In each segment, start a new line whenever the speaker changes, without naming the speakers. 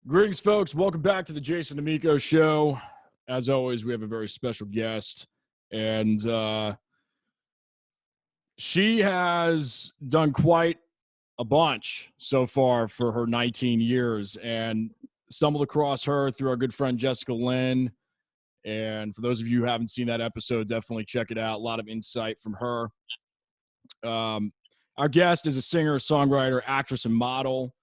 Greetings, folks. Welcome back to the Jason Damico Show. As always, we have a very special guest, and she has done quite a bunch so far for her 19 years, and stumbled across her through our good friend Jessica Lynn. And for those of you who haven't seen that episode, definitely check it out. A lot of insight from her. Our guest is a singer, songwriter, actress, and model.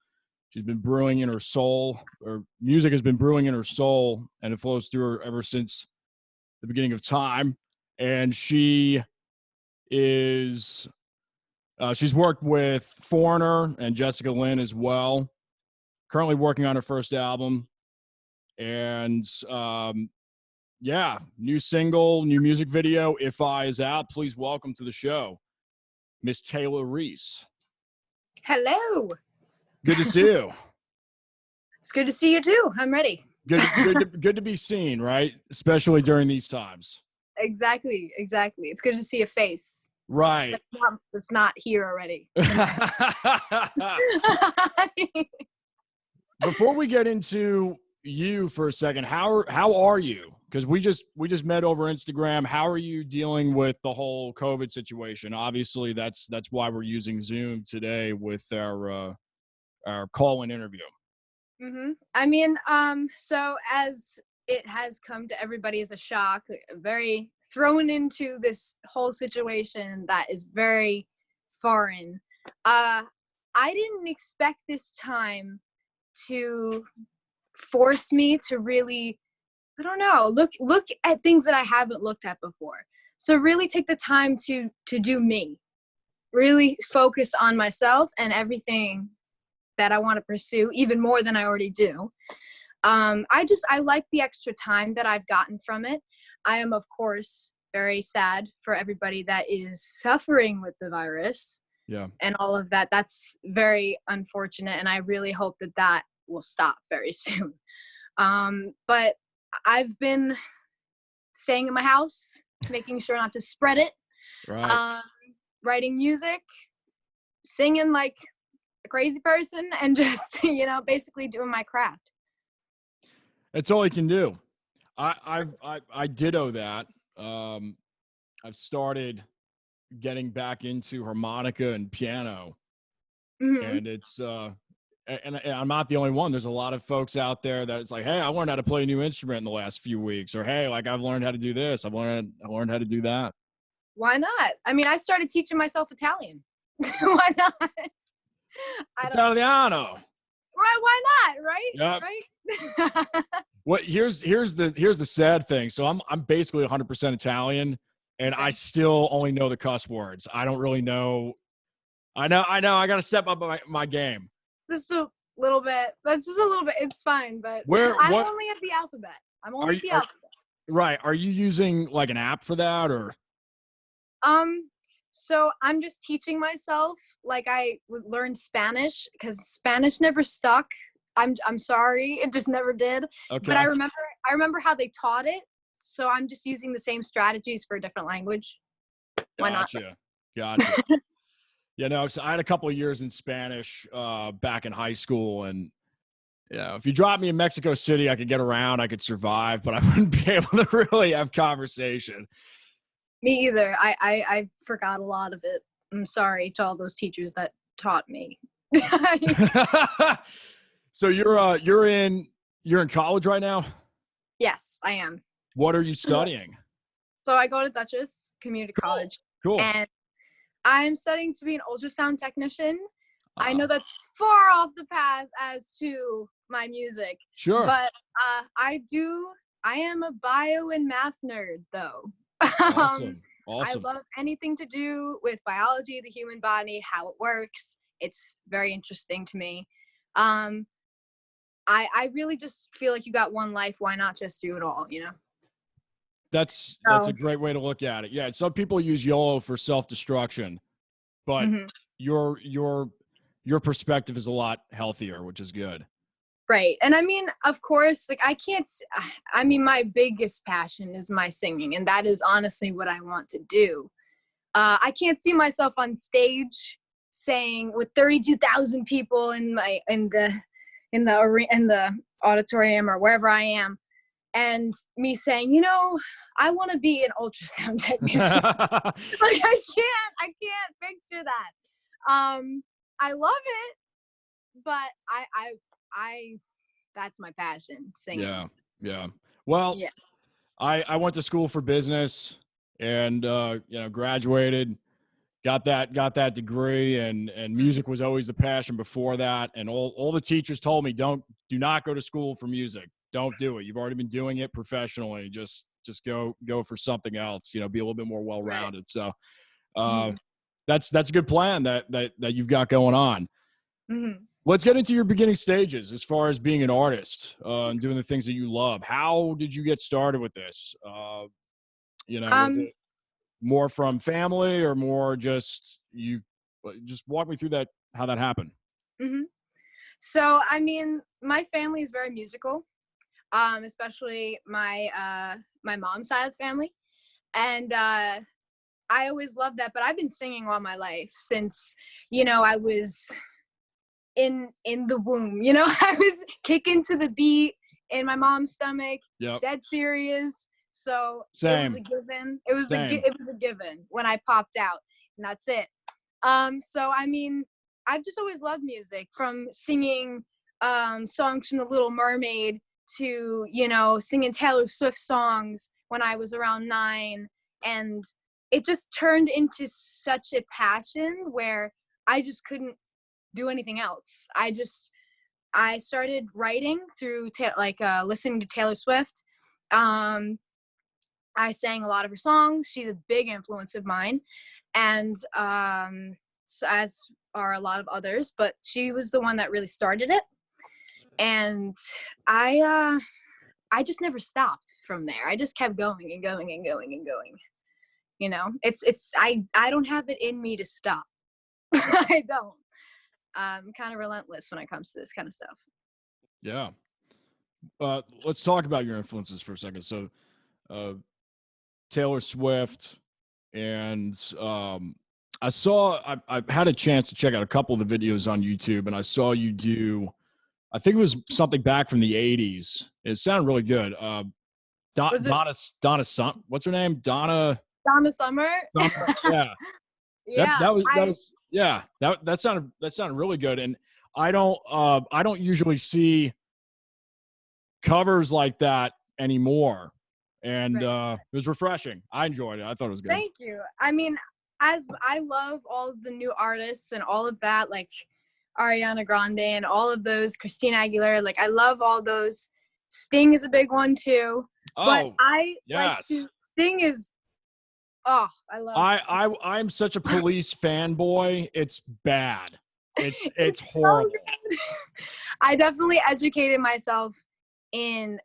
She's been brewing in her soul, or music has been brewing in her soul, and it flows through her ever since the beginning of time. And she is, she's worked with Foreigner and Jessica Lynn as well. Currently working on her first album. And yeah, new single, new music video, If I, is out. Please welcome to the show, Miss Tayla Rees.
Hello.
Good to see you.
It's good to see you too. I'm ready.
Good to be seen, right? Especially during these times.
Exactly. It's good to see a face.
Right.
That's not here already.
Before we get into you for a second, how are you? Because we just met over Instagram. How are you dealing with the whole COVID situation? Obviously, that's why we're using Zoom today with our call-in interview.
Mm-hmm. I mean, so as it has come to everybody as a shock, very thrown into this whole situation that is very foreign. I didn't expect this time to force me to really, I don't know, look at things that I haven't looked at before. So really take the time to do me. Really focus on myself and everything that I want to pursue even more than I already do. I like the extra time that I've gotten from it. I am, of course, very sad for everybody that is suffering with the virus.
Yeah.
And all of that. That's very unfortunate. And I really hope that will stop very soon. But I've been staying in my house, making sure not to spread it.
Right.
Writing music, singing like a crazy person, and just basically doing my craft.
That's all you can do. I ditto that. I've started getting back into harmonica and piano, and it's and I'm not the only one. There's a lot of folks out there that it's like, hey, I learned how to play a new instrument in the last few weeks, or hey, like I've learned how to do this. I learned how to do that.
Why not? I mean, I started teaching myself Italian. Why not?
Italiano.
Right? Why not? Right?
Yep.
Right.
What here's the sad thing. So I'm basically 100% Italian, and
Okay.
I still only know the cuss words. I don't really know. I know. I got to step up my game.
Just a little bit. That's just a little bit. It's fine, but I'm only at the alphabet.
Right. Are you using like an app for that, or?
So I'm just teaching myself. Like I learned Spanish because Spanish never stuck. I'm sorry, it just never did.
Okay.
But I remember how they taught it. So I'm just using the same strategies for a different language. Why not?
Gotcha. Yeah, no, so I had a couple of years in Spanish back in high school, and if you dropped me in Mexico City, I could get around, I could survive, but I wouldn't be able to really have conversation.
Me either. I forgot a lot of it. I'm sorry to all those teachers that taught me.
So you're in college right now?
Yes, I am.
What are you studying?
So I go to Dutchess Community College.
Cool.
And I'm studying to be an ultrasound technician. I know that's far off the path as to my music.
Sure.
But I am a bio and math nerd though.
Awesome.
I love anything to do with biology, the human body, how it works. It's very interesting to me. I really just feel like you got one life. Why not just do it all,
That's a great way to look at it. Yeah, some people use YOLO for self-destruction, but your perspective is a lot healthier, which is good.
Right. And I mean, of course, like my biggest passion is my singing, and that is honestly what I want to do. I can't see myself on stage saying with 32,000 people in the auditorium or wherever I am, and me saying, you know, I want to be an ultrasound technician. Like I can't picture that. I love it, but I that's my passion, singing.
Yeah. Yeah. Well,
Yeah.
I went to school for business and, graduated, got that degree, and music was always the passion before that. And all the teachers told me, do not go to school for music. Don't do it. You've already been doing it professionally. Just go for something else, be a little bit more
Right.
well-rounded. So,
Hmm.
that's a good plan that you've got going on.
Hmm.
Let's get into your beginning stages as far as being an artist, and doing the things that you love. How did you get started with this? Was
Um,
it more from family or more just you? Just walk me through that, how that happened.
hmm So, I mean, my family is very musical, especially my mom's side of the family, and I always loved that. But I've been singing all my life since, I was in the womb. I was kicking to the beat in my mom's stomach,
Yep.
dead serious. So it was a
Same.
given.
Same.
It was a given when I popped out, and that's it. So I mean, I've just always loved music, from singing songs from The Little Mermaid to, singing Taylor Swift songs when I was around 9. And it just turned into such a passion where I just couldn't do anything else. I started writing through listening to Taylor Swift. Um, I sang a lot of her songs. She's a big influence of mine, and so as are a lot of others. But she was the one that really started it, and I just never stopped from there. I just kept going and going and going and going. I don't have it in me to stop. I don't. I'm kind of relentless when it comes to this kind of stuff.
Yeah. Let's talk about your influences for a second. So, uh, Taylor Swift, and I've had a chance to check out a couple of the videos on YouTube, and I saw you do, I think it was something back from the '80s. It sounded really good.
Was it
What's her name? Donna
Donna Summer?
Summer. Yeah. That
Yeah,
that was yeah. That sounded really good. And I don't usually see covers like that anymore. And
right.
it was refreshing. I enjoyed it. I thought it was good.
Thank you. I mean, as I love all of the new artists and all of that, like Ariana Grande and all of those, Christina Aguilera, like I love all those. Sting is a big one too. But
Oh,
I like
yes.
to Sting is I love
I'm such a Police fanboy. It's bad. It's
it's so
horrible.
good. I definitely educated myself in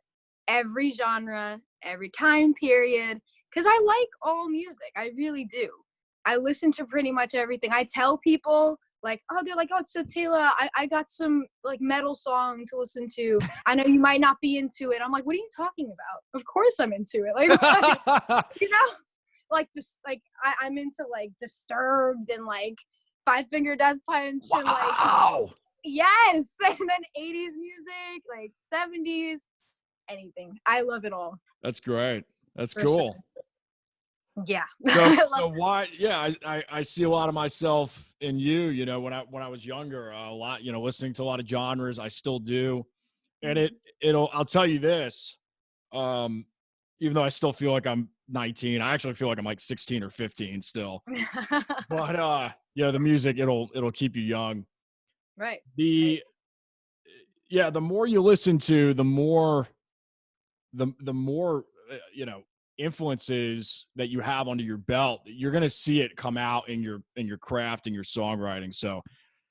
every genre, every time period, because I like all music. I really do. I listen to pretty much everything. I tell people, like, oh, they're like, oh, so Tayla, I got some like metal song to listen to. I know you might not be into it. I'm like, what are you talking about? Of course I'm into it. Like, you know, like just like I'm into like Disturbed and like Five Finger Death Punch and like
Wow.
yes, and then 80s music, like 70s, anything. I love it all.
That's great. That's
For sure.
cool.
Yeah.
So
I love
so why? Yeah, I see a lot of myself in you. When I was younger, a lot. Listening to a lot of genres. I still do, and
it.
I'll tell you this. Um, Even though I still feel like I'm 19, I actually feel like I'm like 16 or 15 still. But the music, it'll keep you young.
Right. Right.
The Yeah, the more you listen to, the more influences that you have under your belt, you're gonna see it come out in your craft and your songwriting. So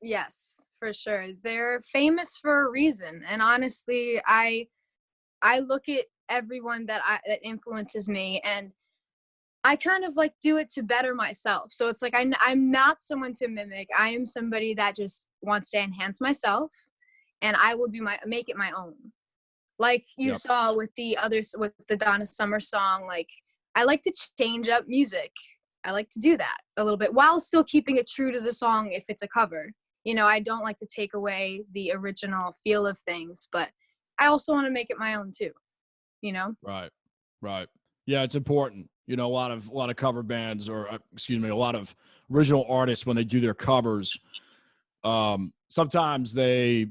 Yes, for sure. They're famous for a reason. And honestly, I look at everyone that influences me, and I kind of like do it to better myself. So it's like I'm not someone to mimic. I am somebody that just wants to enhance myself, and I will make it my own. Like you
yep,
saw with the Donna Summer song, like I like to change up music. I like to do that a little bit while still keeping it true to the song if it's a cover. I don't like to take away the original feel of things, but I also want to make it my own too,
Right. Right. Yeah, it's important. You know, a lot of cover bands, or excuse me, a lot of original artists, when they do their covers, sometimes they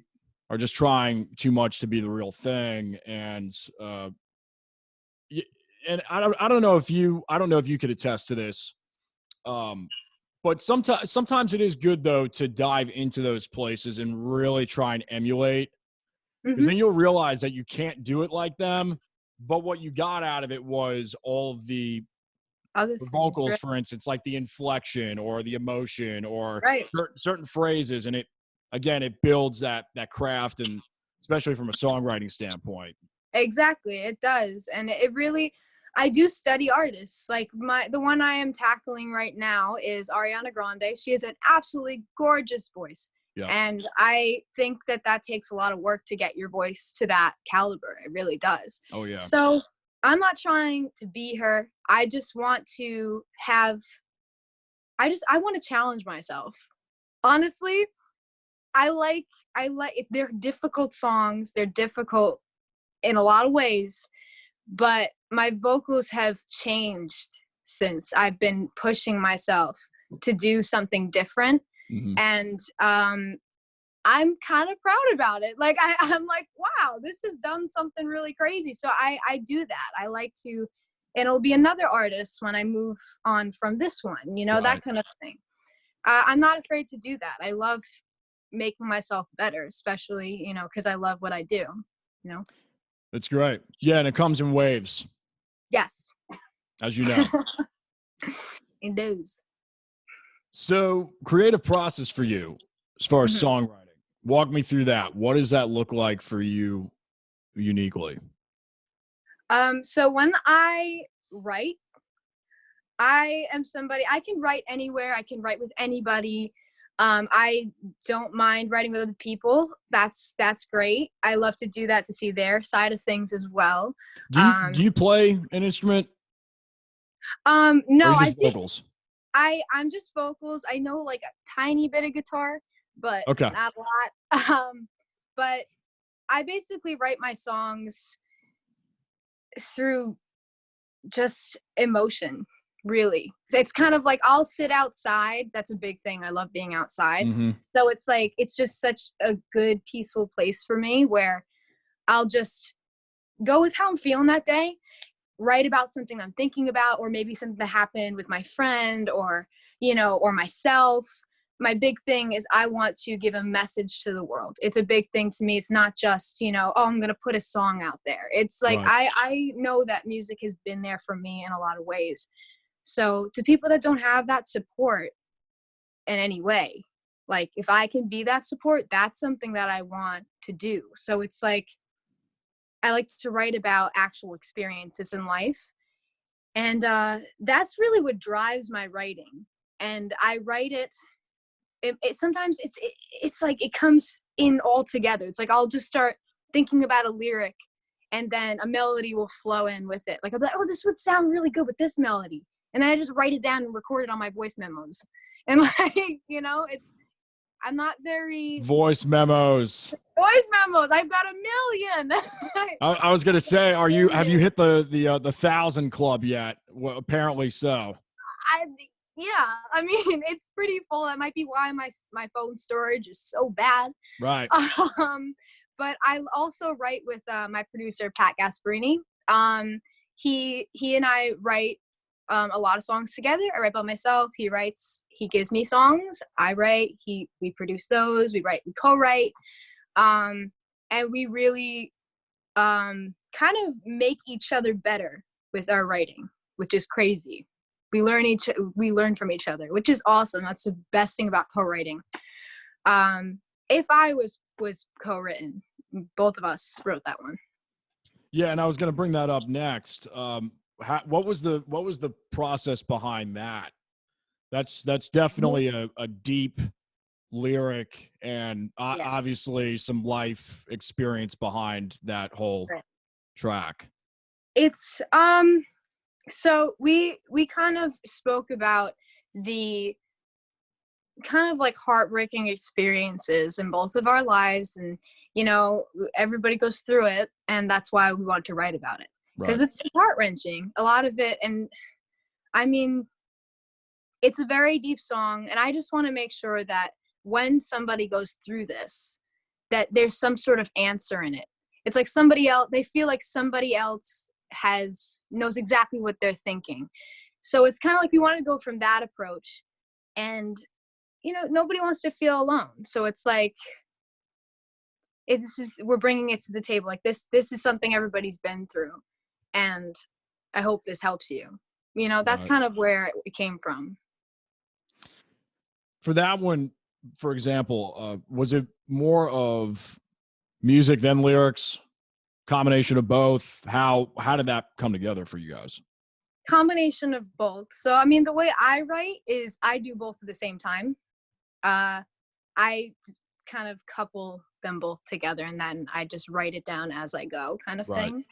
are just trying too much to be the real thing, and y- I don't know if you could attest to this, um, but sometimes it is good though to dive into those places and really try and emulate, because
Hmm.
then you'll realize that you can't do it like them, but what you got out of it was all of
Other
the
things,
vocals,
right?
for instance, like the inflection or the emotion or
Right.
certain phrases, and it builds that craft, and especially from a songwriting standpoint.
Exactly, it does. And it really, I do study artists. Like the one I am tackling right now is Ariana Grande. She has an absolutely gorgeous voice.
Yeah.
And I think that that takes a lot of work to get your voice to that caliber. It really does.
Oh yeah.
So I'm not trying to be her. I just want to have, I want to challenge myself. Honestly, I like, they're difficult songs. They're difficult in a lot of ways, but my vocals have changed since I've been pushing myself to do something different.
Hmm.
And I'm kind of proud about it. Like I'm like, wow, this has done something really crazy. So I do that. I like to, and it'll be another artist when I move on from this one, that
Right.
kind of thing. I'm not afraid to do that. I love making myself better, especially, because I love what I do, you know?
That's great. Yeah, and it comes in waves,
Yes.
as you know.
It does.
So, creative process for you as far as
Mhm.
songwriting. Walk me through that. What does that look like for you uniquely?
So when I write, I am somebody, I can write anywhere, I can write with anybody. I don't mind writing with other people. That's great. I love to do that to see their side of things as well.
Do you play an instrument, or are
No,
you
I
just
did.
vocals?
I'm just vocals. I know like a tiny bit of guitar, but
Okay.
not a lot. But I basically write my songs through just emotion, really. It's kind of like I'll sit outside. That's a big thing. I love being outside.
Hmm.
So it's like it's just such a good peaceful place for me where I'll just go with how I'm feeling that day, write about something I'm thinking about, or maybe something that happened with my friend or, or myself. My big thing is I want to give a message to the world. It's a big thing to me. It's not just, oh, I'm going to put a song out there. It's like
Right.
I know that music has been there for me in a lot of ways. So to people that don't have that support in any way, like if I can be that support, that's something that I want to do. So it's like I like to write about actual experiences in life, and that's really what drives my writing. And I write it sometimes it's like it comes in all together. It's like I'll just start thinking about a lyric, and then a melody will flow in with it. Like I'll be like, oh, this would sound really good with this melody, and then I just write it down and record it on my voice memos. And like, it's I'm not very
Voice memos.
voice memos. I've got a million.
I was gonna say, have you hit the 1,000 club yet? Well, apparently so.
I yeah, I mean, it's pretty full. That might be why my phone storage is so bad.
Right.
Um, but I also write with my producer Pat Gasparini. He and I write a lot of songs together. I write by myself. He gives me songs. I write. We produce those. We co-write, and we really kind of make each other better with our writing, which is crazy. We learn from each other, which is awesome. That's the best thing about co-writing. If I was co-written, both of us wrote that one.
Yeah, and I was gonna bring that up next. What was the process behind that? That's definitely a deep lyric, and
Yes.
obviously some life experience behind that whole
Right.
track.
It's so we kind of spoke about the kind of like heartbreaking experiences in both of our lives, and everybody goes through it, and that's why we want to write about it, because
Right.
it's heart-wrenching, a lot of it. And I mean, it's a very deep song, and I just want to make sure that when somebody goes through this, that there's some sort of answer in it. It's like somebody else, they feel like somebody else knows exactly what they're thinking. So it's kind of like we want to go from that approach, and nobody wants to feel alone. So it's like we're bringing it to the table. Like this is something everybody's been through, and I hope this helps you. That's
Right.
kind of where it came from.
For that one, for example, was it more of music than lyrics, combination of both? How did that come together for you guys?
Combination of both. So I mean, the way I write is I do both at the same time. I kind of couple them both together, and then I just write it down as I go, kind of
Right.
thing.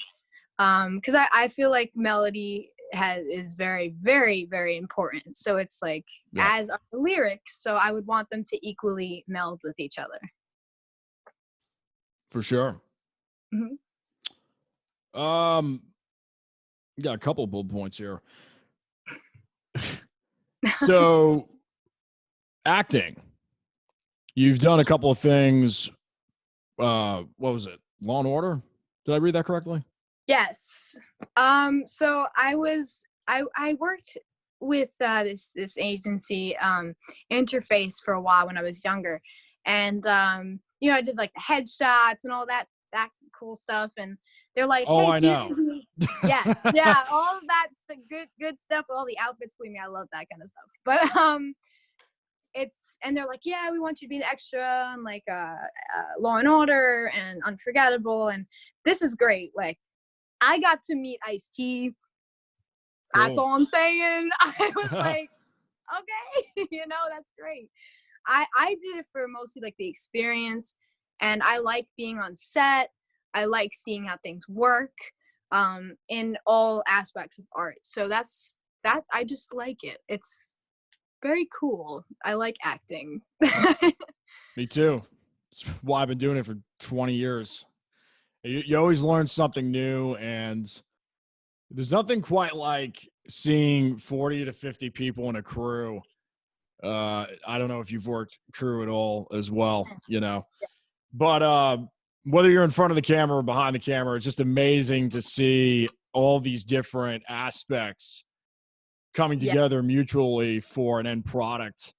Because I feel like melody is very, very, very important. So it's like,
Yeah,
as are the lyrics, so I would want them to equally meld with each other.
for sure.
Mhm.
Um, got a couple bullet points here. So, acting. You've done a couple of things. What was it? Law and Order? Did I read that correctly?
Yes. So I worked with this agency, Interface, for a while when I was younger, and I did like the headshots and all that cool stuff, and they're like,
Oh,
hey,
I
so
know.
yeah, all of that good stuff, all the outfits. Believe me, I love that kind of stuff. But and they're like, yeah, we want you to be an extra on like Law and Order and Unforgettable, and this is great. Like, I got to meet Ice-T. That's
Cool.
all I'm saying. I was like, okay, that's great. I did it for mostly like the experience, and I like being on set. I like seeing how things work in all aspects of art. So that's that. I just like it. It's very cool. I like acting.
Me too. That's why I've been doing it for 20 years. You always learn something new, and there's nothing quite like seeing 40 to 50 people in a crew. I don't know if you've worked crew at all as well, but whether you're in front of the camera or behind the camera, it's just amazing to see all these different aspects coming
Yeah.
together mutually for an end product,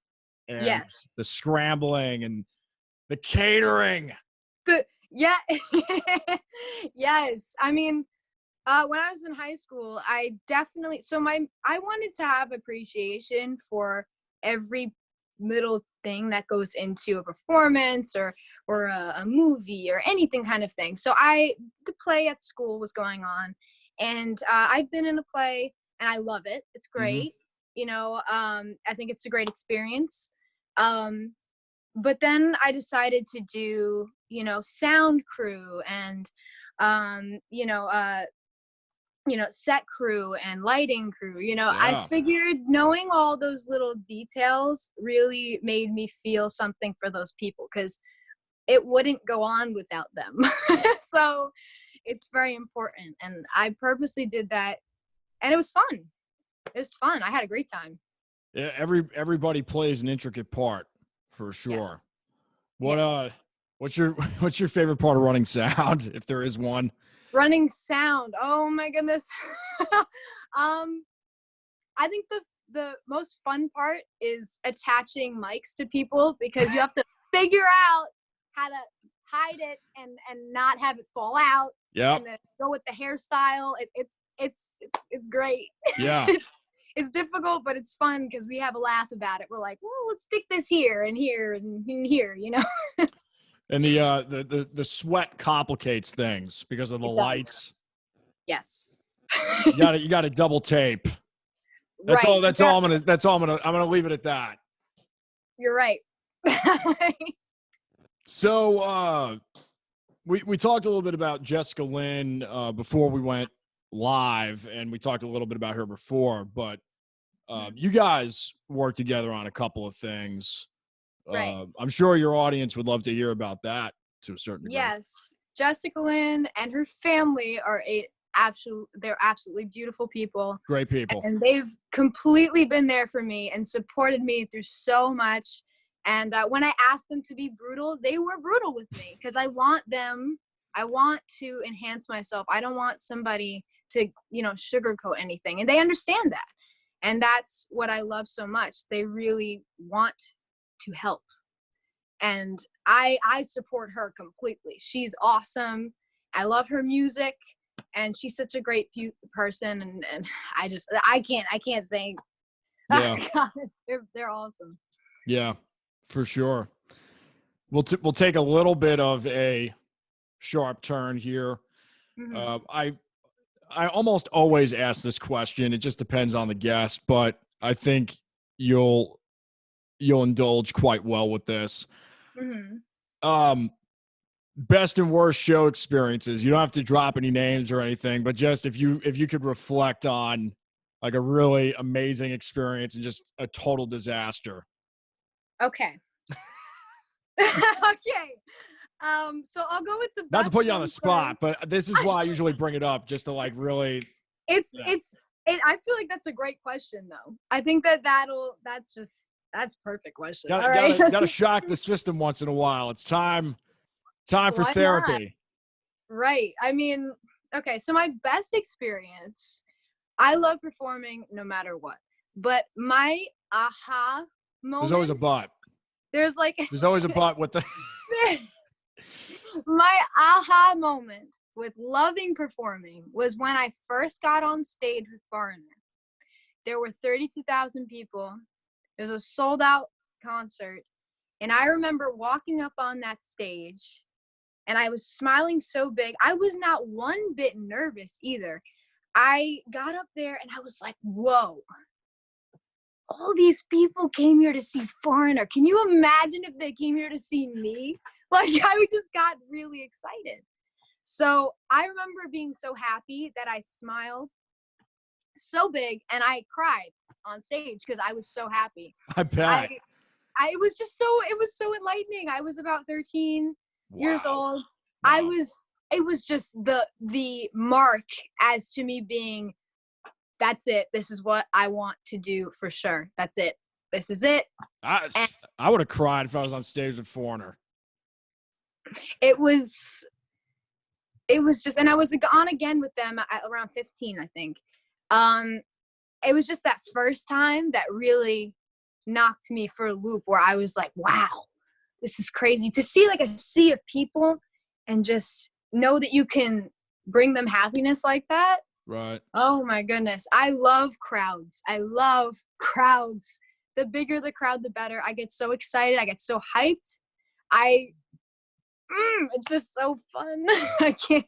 and
Yes.
the scrambling and the catering.
Yeah. Yes. I mean, when I was in high school, I definitely I wanted to have appreciation for every little thing that goes into a performance or a movie or anything kind of thing. So the play at school was going on, and I've been in a play, and I love it. It's
Mm-hmm.
great. I think it's a great experience. Um, but then I decided to do, sound crew and um, you know, uh, set crew and lighting crew. I
Yeah.
figured knowing all those little details really made me feel something for those people, because it wouldn't go on without them. So it's very important. And I purposely did that. And it was fun. It was fun. I had a great time.
Yeah, everybody plays an intricate part for
Yes.
sure. What
Yes.
what's your what's your favorite part of running sound, if there is one?
Running sound. Oh my goodness. um, I think the most fun part is attaching mics to people, because you have to figure out how to hide it and not have it fall out,
Yep.
and then go with the hairstyle. It's great.
Yeah.
It's difficult, but it's fun because we have a laugh about it. We're like, well, let's stick this here and here and here.
And the sweat complicates things because of the
It does.
lights.
Yes.
You got to double tape. That's all
Right.
that's all I'm gonna leave it at that.
You're right.
So we talked a little bit about Jessica Lynn before we went live, and we talked a little bit about her before, but you guys worked together on a couple of things.
Right.
I'm sure your audience would love to hear about that to a certain degree.
Yes. Jessica Lynn and her family are they're absolutely beautiful people.
Great people.
And they've completely been there for me and supported me through so much. And when I asked them to be brutal, they were brutal with me because I want to enhance myself. I don't want somebody to, sugarcoat anything. And they understand that. And that's what I love so much. They really want to help. And I support her completely. She's awesome. I love her music. And she's such a great person, and I can't say.
Yeah.
God, they're awesome.
Yeah, for sure. We'll take a little bit of a sharp turn here.
Mm-hmm.
I almost always ask this question. It just depends on the guest, but I think you'll indulge quite well with this.
Mm-hmm.
Best and worst show experiences. You don't have to drop any names or anything, but just if you could reflect on like a really amazing experience and just a total disaster.
Okay. Okay. So I'll go with the best.
Not to put you on the
one
spot,
first.
but this is why I usually bring it up, just to like really.
I feel like that's a great question though. I think that's a perfect question.
Gotta shock the system once in a while. It's time for
Why
therapy.
Not? Right. I mean, okay, so my best experience, I love performing no matter what. But my aha moment.
There's always a but.
There's
always a but with the.
My aha moment with loving performing was when I first got on stage with Foreigner. There were 32,000 people. It was a sold out concert. And I remember walking up on that stage and I was smiling so big. I was not one bit nervous either. I got up there and I was like, whoa, all these people came here to see Foreigner. Can you imagine if they came here to see me? Like, I just got really excited. So I remember being so happy that I smiled so big and I cried on stage because I was so happy.
I bet.
It was so enlightening. I was about 13 years old.
Wow.
It was just the mark as to me being, that's it. This is what I want to do for sure. That's it. This is it.
I would have cried if I was on stage with Foreigner.
It was just, and I was on again with them at around 15, I think. It was just that first time that really knocked me for a loop where I was like, wow, this is crazy to see like a sea of people and just know that you can bring them happiness like that.
Right.
Oh my goodness. I love crowds. The bigger the crowd, the better. I get so excited. I get so hyped. It's just so fun. I can't.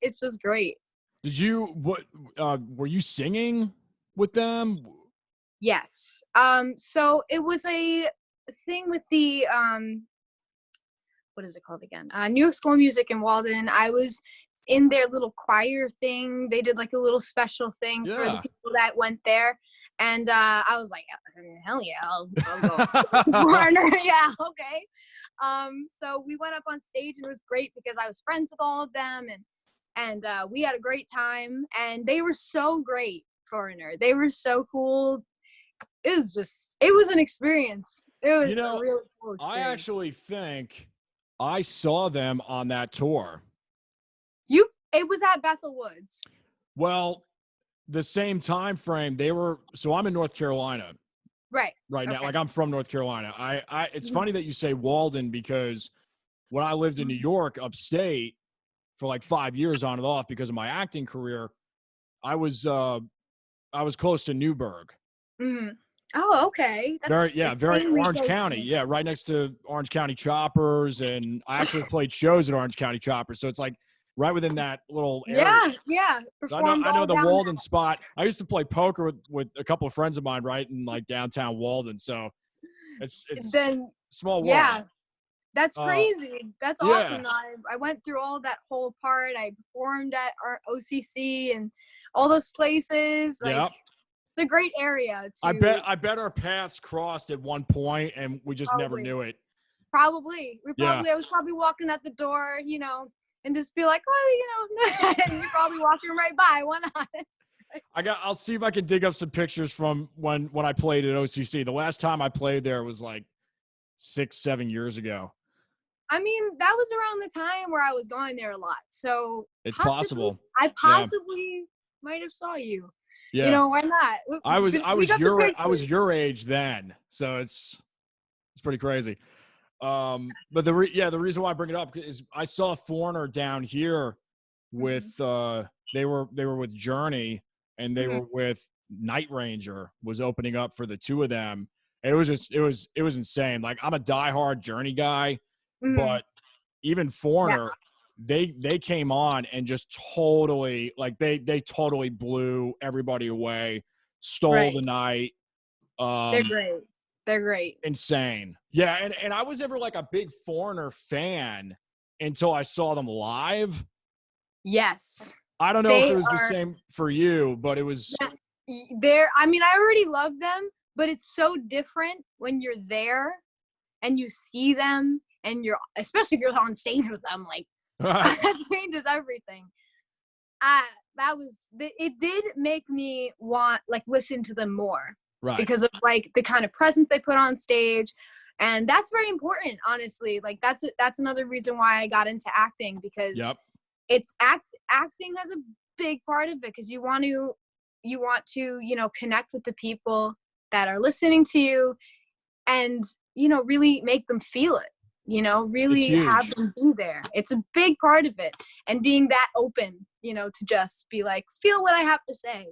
It's just great.
Were you singing with them?
Yes. So it was a thing with the what is it called again? New York School of Music in Walden. I was in their little choir thing. They did like a little special thing for the people that went there. And I was like, hell yeah, I'll go. Partner. Yeah, okay. So we went up on stage and it was great because I was friends with all of them and we had a great time and they were so great. Foreigner. They were so cool. It was an experience. It was a really cool experience.
I actually think I saw them on that tour.
It was at Bethel Woods.
Well, the same time frame so I'm in North Carolina.
Right
now. Like I'm from North Carolina. It's funny that you say Walden because when I lived in New York upstate for like 5 years on and off because of my acting career, I was close to Newburgh.
Mm-hmm. Oh, okay.
That's very Orange County. Yeah, right next to Orange County Choppers, and I actually played shows at Orange County Choppers, so it's like right within that little area.
Yeah.
So I know the Walden spot. I used to play poker with a couple of friends of mine right in like downtown Walden, so it's then small world.
Yeah, that's crazy. That's awesome. I went through all that whole part. I performed at our OCC and all those places. Like, It's a great area
I
to
bet our paths crossed at one point and we just never
probably.
knew it.
Probably.
Yeah.
I was probably walking at the door, and just be like, oh, and you're probably walking right by. Why not?
I'll see if I can dig up some pictures from when I played at OCC. The last time I played there was like 6-7 years ago.
I mean, that was around the time where I was going there a lot. So
It's possible.
I
Yeah.
possibly might have saw you.
Yeah.
Why not?
I was
pictures.
your age then. So it's pretty crazy. But the reason why I bring it up is I saw Foreigner down here with they were with Journey, and they were with Night Ranger was opening up for the two of them. And it was insane. Like, I'm a diehard Journey guy, but even Foreigner,
Yes.
they came on and just totally, like, they totally blew everybody away, stole the night.
They're great. They're great.
Insane. Yeah, and I was never like a big Foreigner fan until I saw them live.
Yes.
I don't know if it was the same for you, but it was.
I mean, I already love them, but it's so different when you're there and you see them, and especially if you're on stage with them, like that changes everything. It did make me want, like, listen to them more.
Right.
Because of, like, the kind of presence they put on stage. And that's very important, honestly. Like, that's another reason why I got into acting, because acting has a big part of it, because you want to connect with the people that are listening to you, and really make them feel it, really have them be there. It's a big part of it, and being that open, to just be like, feel what I have to say.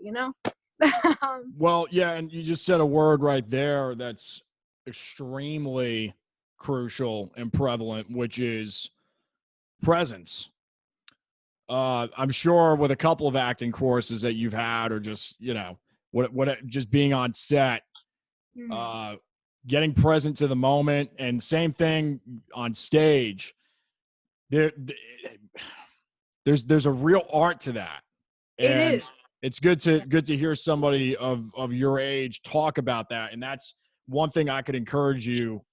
Well, yeah, and you just said a word right there that's extremely crucial and prevalent, which is presence. I'm sure with a couple of acting courses that you've had, or just, just being on set, getting present to the moment, and same thing on stage. There's a real art to that. And
it is.
It's good to hear somebody of your age talk about that. And that's one thing I could encourage you.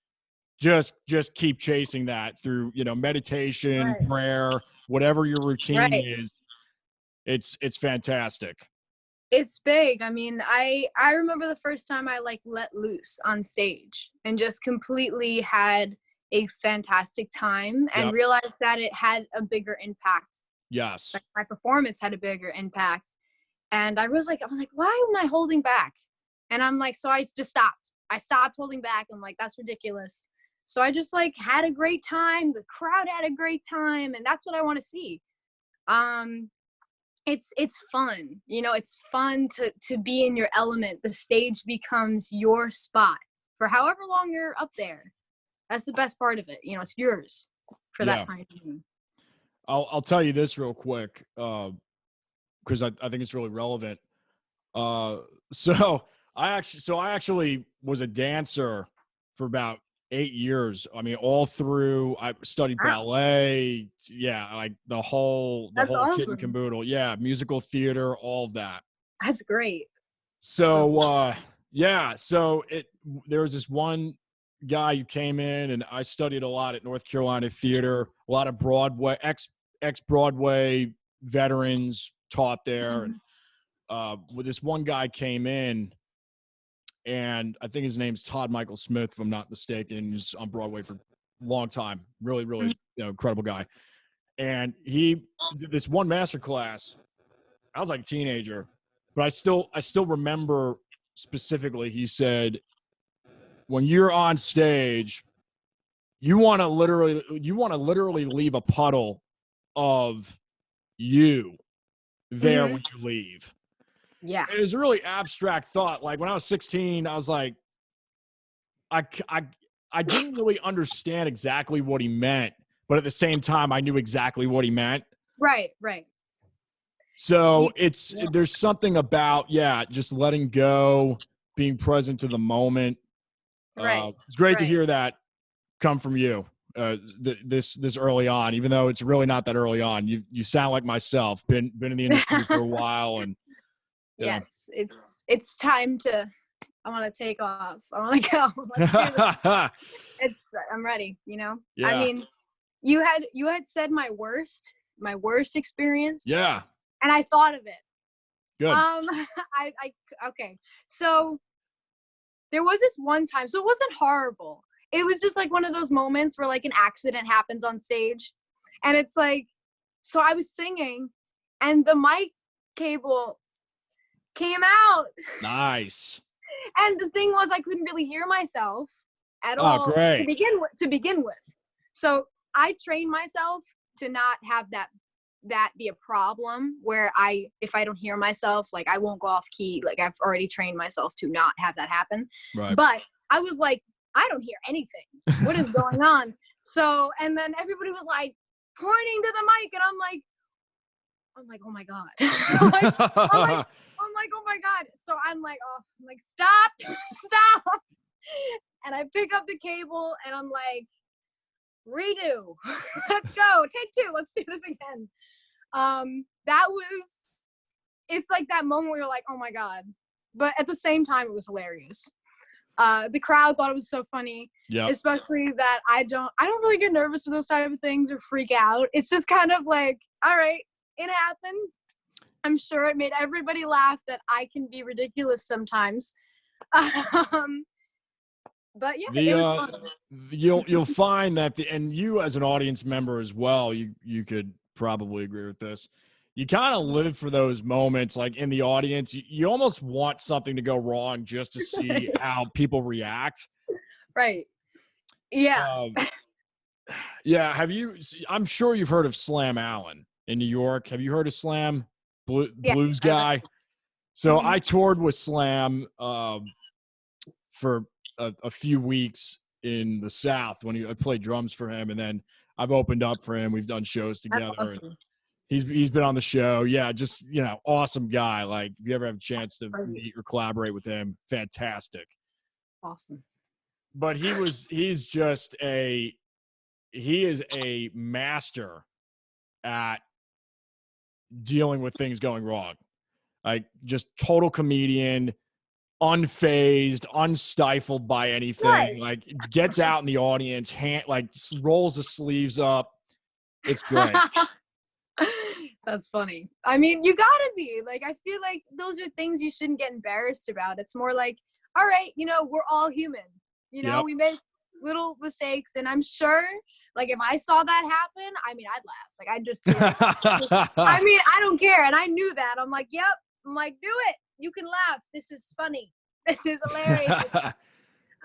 Just keep chasing that through, meditation, prayer, whatever your routine is. It's fantastic.
It's big. I mean, I remember the first time I, like, let loose on stage and just completely had a fantastic time, and realized that it had a bigger impact.
Yes.
Like, my performance had a bigger impact. And I was like, why am I holding back? And I'm like, so I just stopped. I stopped holding back. I'm like, that's ridiculous. So I just, like, had a great time. The crowd had a great time, and that's what I want to see. It's fun. It's fun to be in your element. The stage becomes your spot for however long you're up there. That's the best part of it. It's yours for that time.
I'll tell you this real quick, because I think it's really relevant. So I actually was a dancer for about 8 years. I mean, all through, I studied ballet. Yeah, like the whole
awesome.
kit and caboodle. Yeah, musical theater, all of that.
That's great.
So there was this one guy who came in, and I studied a lot at North Carolina Theater. A lot of Broadway ex Broadway veterans taught there. And with this one guy came in, and I think his name's Todd Michael Smith, if I'm not mistaken. He's on Broadway for a long time. Really, really, incredible guy. And he did this one master class. I was like a teenager, but I still remember specifically. He said, when you're on stage, you want to literally leave a puddle of you there when you leave.
Yeah.
It was a really abstract thought. Like, when I was 16, I was like, I didn't really understand exactly what he meant, but at the same time, I knew exactly what he meant.
Right.
So there's something about, just letting go, being present to the moment. It's great to hear that come from you this early on, even though it's really not that early on. You sound like myself, been in the industry for a while, and Yeah.
Yes, it's time to. I want to take off. I want to go. Let's do this. I'm ready. I
Yeah.
mean, you had said my worst experience,
Yeah.
and I thought of it.
Good.
I okay. So there was this one time. So it wasn't horrible. It was just like one of those moments where like an accident happens on stage, and it's like, so I was singing, and the mic cable came out.
Nice.
And the thing was, I couldn't really hear myself at
Oh,
all
great.
to begin with. So I trained myself to not have that be a problem where if I don't hear myself, like I won't go off key. Like I've already trained myself to not have that happen.
Right.
But I was like, I don't hear anything. What is going on? So, and then everybody was like pointing to the mic, and I'm like, oh my God. I'm like, oh my God. So I'm like, stop, stop. And I pick up the cable, and I'm like, redo. Let's go. Take two. Let's do this again. It's like that moment where you're like, oh my God. But at the same time, it was hilarious. The crowd thought it was so funny.
Yeah.
Especially that I don't really get nervous for those type of things or freak out. It's just kind of like, all right, it happened. I'm sure it made everybody laugh that I can be ridiculous sometimes. But yeah, it was fun.
You'll find that and you as an audience member as well, you could probably agree with this. You kind of live for those moments, like in the audience. You almost want something to go wrong just to see how people react.
Right. Yeah.
Yeah. I'm sure you've heard of Slam Allen in New York. Have you heard of Slam? Blues guy. So I toured with Slam for a few weeks in the South when I played drums for him, and then I've opened up for him. We've done shows together.
Awesome.
He's been on the show. Yeah, just awesome guy. Like if you ever have a chance to meet or collaborate with him, fantastic.
Awesome.
But he is a master at dealing with things going wrong. Like just total comedian, unfazed, unstifled by anything.
Right.
Like gets out in the audience, rolls the sleeves up. It's great.
That's funny. I mean, you gotta be like, I feel like those are things you shouldn't get embarrassed about. It's more like, all right, we're all human.
Yep.
We make little mistakes, and I'm sure, like, if I saw that happen, I mean, I'd laugh. Like, I'd just do it. I mean, I don't care, and I knew that. I'm like, yep. I'm like, do it. You can laugh. This is funny. This is hilarious.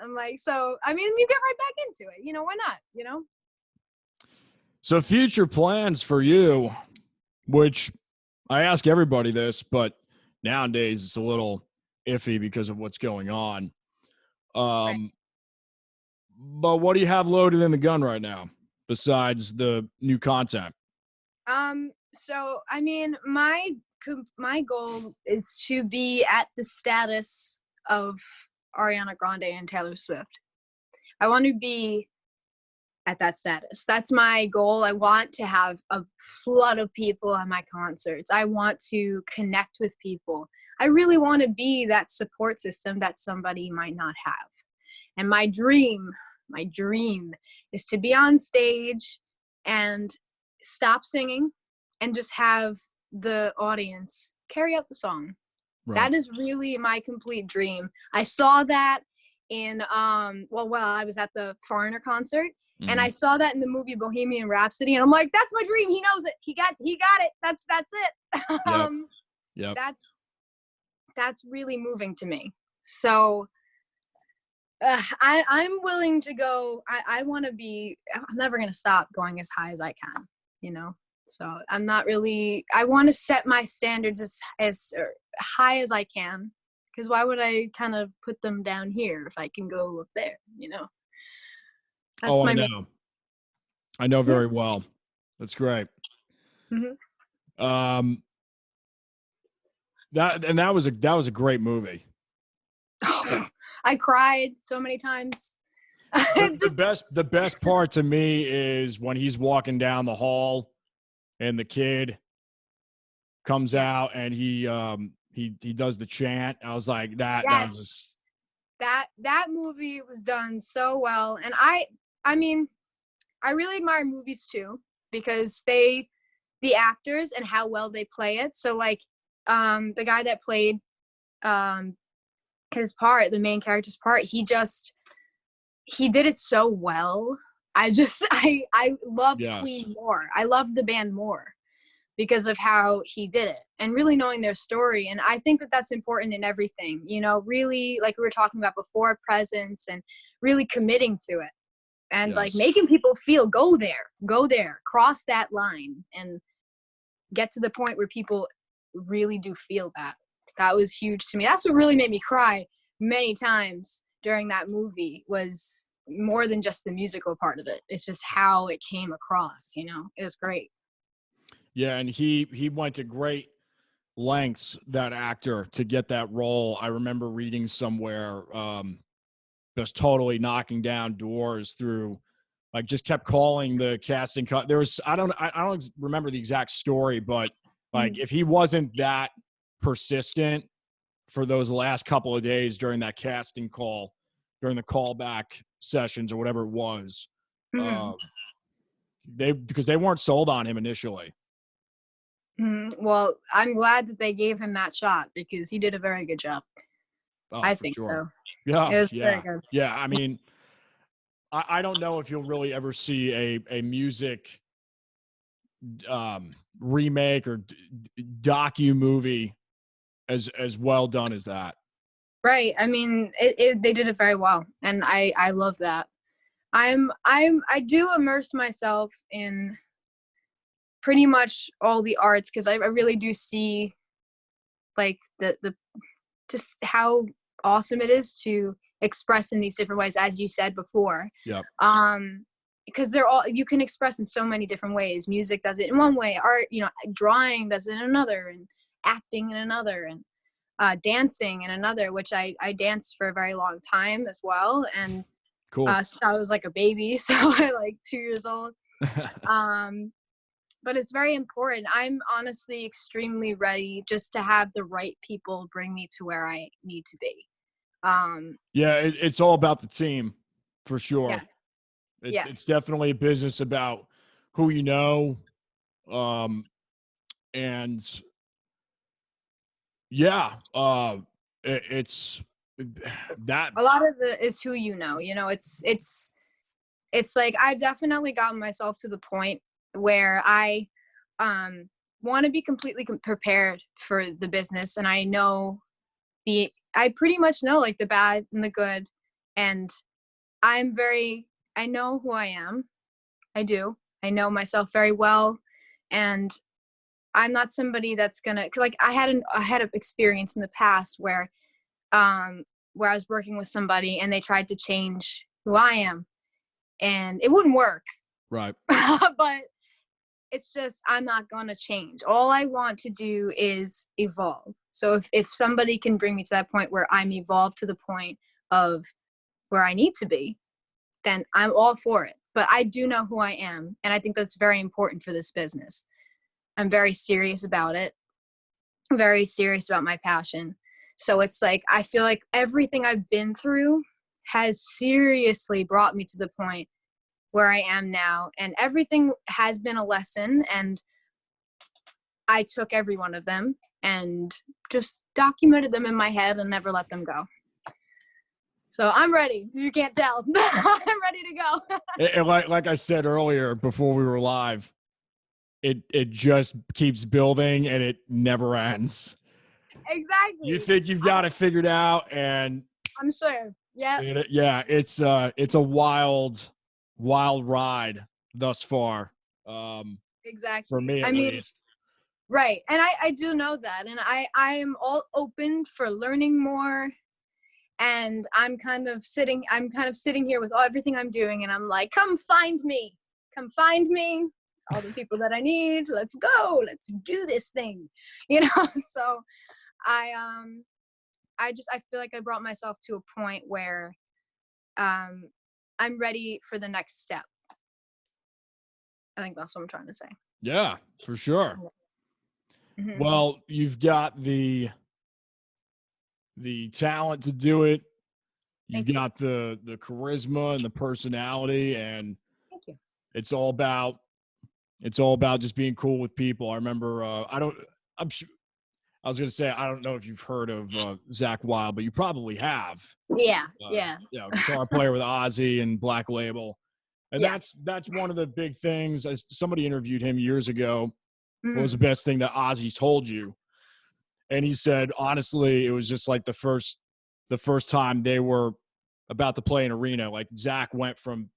I'm like, so, I mean, you get right back into it. Why not?
So future plans for you, which I ask everybody this, but nowadays it's a little iffy because of what's going on. Right. But what do you have loaded in the gun right now besides the new content?
So, I mean, my goal is to be at the status of Ariana Grande and Taylor Swift. I want to be at that status. That's my goal. I want to have a flood of people at my concerts. I want to connect with people. I really want to be that support system that somebody might not have. And my dream is to be on stage and stop singing and just have the audience carry out the song. Right. That is really my complete dream. I saw that in while I was at the Foreigner concert, and I saw that in the movie Bohemian Rhapsody, and I'm like, that's my dream. He knows it. He got it. That's it. Yep. That's really moving to me. So I'm willing to go. I want to be. I'm never gonna stop going as high as I can. So I'm not really. I want to set my standards as high as I can, because why would I kind of put them down here if I can go up there? That's
I know. I know very well. That's great.
Mm-hmm.
That was a great movie.
I cried so many times.
The best part to me is when he's walking down the hall and the kid comes out and he he does the chant. I was like, that
Yes,
was just,
that movie was done so well. And I mean, I really admire movies too, because the actors and how well they play it. So like the guy that played um his part, the main character's part, he did it so well. I loved
yes.
Queen more. I loved the band more because of how he did it and really knowing their story. And I think that that's important in everything, you know, really, like we were talking about before, presence and really committing to it and like
Yes.
making people feel go there, cross that line and get to the point where people really do feel that. That was huge to me. That's what really made me cry many times during that movie, was more than just the musical part of it. It's just how it came across, you know. It was great.
Yeah, and he went to great lengths, that actor, to get that role. I remember reading somewhere, just totally knocking down doors through, like, just kept calling the casting cut. There was, I don't remember the exact story, but like,
Mhm.
if he wasn't that persistent for those last couple of days during that casting call, during the callback sessions or whatever it was,
Mhm.
uh, because they weren't sold on him initially.
Mhm. Well, I'm glad that they gave him that shot because he did a very good job.
Oh,
I
for
think
sure.
so. It
Yeah,
was very
yeah,
good.
yeah. I mean, I don't know if you'll really ever see a music remake or docu movie as well done as that.
Right. I mean, they did it very well, and I love that. I do immerse myself in pretty much all the arts because I really do see like the just how awesome it is to express in these different ways, as you said before.
Yep.
Um, because they're all, you can express in so many different ways. Music does it in one way, art, you know, drawing does it in another, and acting in another, and dancing in another. Which I danced for a very long time as well, and
Cool.
since I was like a baby, so I like 2 years old. Um, but it's very important. I'm honestly extremely ready just to have the right people bring me to where I need to be. Um,
Yeah, it's all about the team, for sure.
yes,
It's
yes.
definitely a business about who you know, um, and yeah, it's that.
A lot of it is who you know. You know, it's like I've definitely gotten myself to the point where I want to be completely prepared for the business, and I know I pretty much know like the bad and the good, and I'm very I know who I am. I do. I know myself very well, and I'm not somebody that's gonna, 'cause like I had an experience in the past um where I was working with somebody and they tried to change who I am, and it wouldn't work.
Right.
But it's just I'm not gonna change. All I want to do is evolve. So if somebody can bring me to that point where I'm evolved to the point of where I need to be, then I'm all for it. But I do know who I am, and I think that's very important for this business. I'm very serious about it, very serious about my passion. So it's like I feel like everything I've been through has seriously brought me to the point where I am now, and everything has been a lesson, and I took every one of them and just documented them in my head and never let them go. So I'm ready. You can't tell. I'm ready to go.
And like I said earlier before we were live, it just keeps building and it never ends. You
Exactly.
think you've got it figured out, and
I'm sure. Yeah,
yeah, it's a wild ride thus far. For
exactly.
me
I
at
mean,
least.
right. And I do know that. And I am all open for learning more. And I'm kind of sitting here with everything I'm doing, and I'm like, come find me. Come find me. All the people that I need. Let's go. Let's do this thing. You know, so I feel like I brought myself to a point where um I'm ready for the next step. I think that's what I'm trying to say.
Yeah, for sure.
Hmm.
Well, you've got the talent to do it. You've
Thank you.
got the charisma and the personality, and
Thank you.
it's all about just being cool with people. I remember I'm sure, I was gonna say I don't know if you've heard of Zach Wild, but you probably have.
Yeah. Yeah.
Guitar player with Ozzy and Black Label, and
Yes.
that's one of the big things. As somebody interviewed him years ago, what was the
Mhm.
best thing that Ozzy told you? And he said, honestly, it was just like the first time they were about to play an arena. Like Zach went from,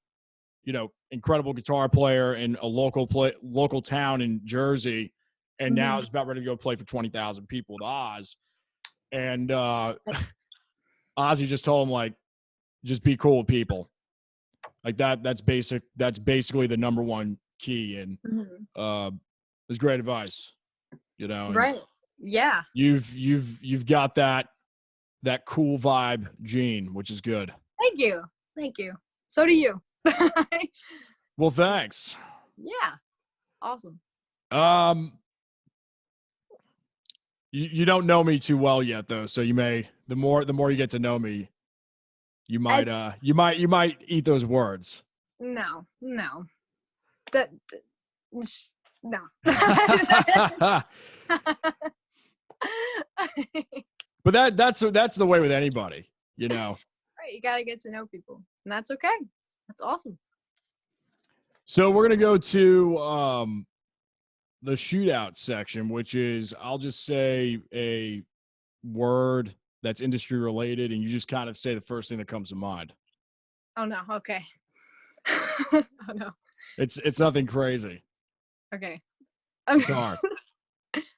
incredible guitar player in a local town in Jersey, and now
Mhm.
is about ready to go play for 20,000 people at Oz. And Ozzy just told him, like, just be cool with people. Like that's basic. That's basically the number one key. And it's great advice, and
Right. Yeah.
you've got that cool vibe gene, which is good.
Thank you. Thank you. So do you.
Well, thanks.
Yeah. Awesome.
You don't know me too well yet, though, so you may the more you get to know me, you might
It's,
you might eat those words.
no. D- d- no.
But that's the way with anybody,
Right. You gotta get to know people, and that's okay. That's awesome.
So we're gonna go to the shootout section, which is, I'll just say a word that's industry related, and you just kind of say the first thing that comes to mind.
Oh no. Okay. Oh no.
It's nothing crazy.
Okay.
Guitar.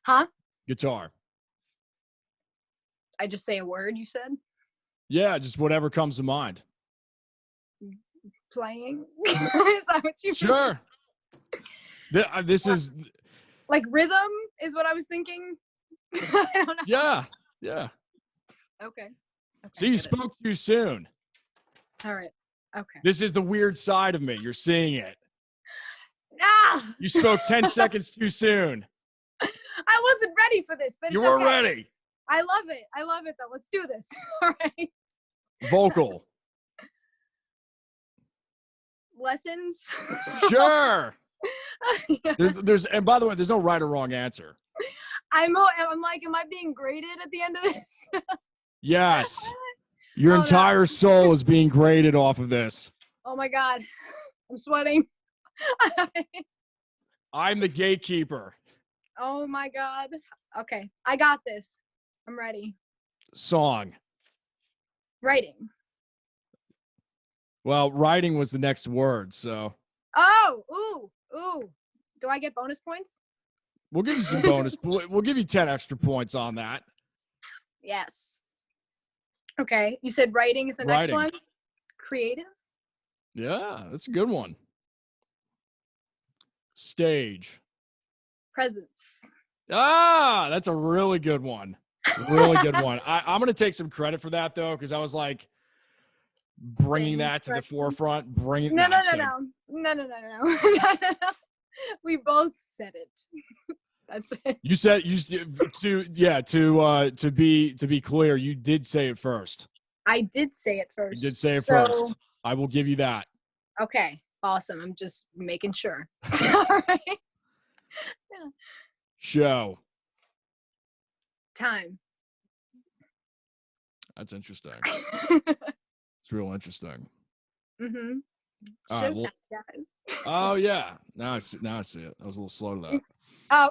Huh?
Guitar.
I just say a word you said?
Yeah, just whatever comes to mind.
Playing? Is that what you mean?
Sure. This is
like rhythm is what I was thinking. I don't know.
yeah.
Okay.
So you spoke too soon.
All right. Okay.
This is the weird side of me. You're seeing it.
Ah!
You spoke 10 seconds too soon.
I wasn't ready for this, but
You
it's
were
okay.
ready.
I love it. Though. Let's do this. All right.
Vocal.
Lessons.
Sure. There's and by the way, there's no right or wrong answer.
I'm like, am I being graded at the end of this?
Yes. Your entire soul is being graded off of this.
Oh my God. I'm sweating.
I'm the gatekeeper.
Oh my God. Okay. I got this. I'm ready.
Song.
Writing.
Well, writing was the next word, so.
Oh, ooh. Do I get bonus points?
We'll give you some bonus. We'll give you 10 extra points on that.
Yes. Okay. You said writing is the next one? Creative?
Yeah, that's a good one. Stage.
Presence.
Ah, that's a really good one. Really good one. I'm going to take some credit for that, though, because I was like bringing that to the forefront.
No. We both said it. That's it.
You said to be clear, you did say it first.
I did say it first.
You did say it first. I will give you that.
Okay. Awesome. I'm just making sure. All right. Yeah.
Show.
Time.
That's interesting. It's real interesting.
Mm-hmm.
Showtime,
guys.
Oh yeah. Now I see it. I was a little slow to that.
Oh.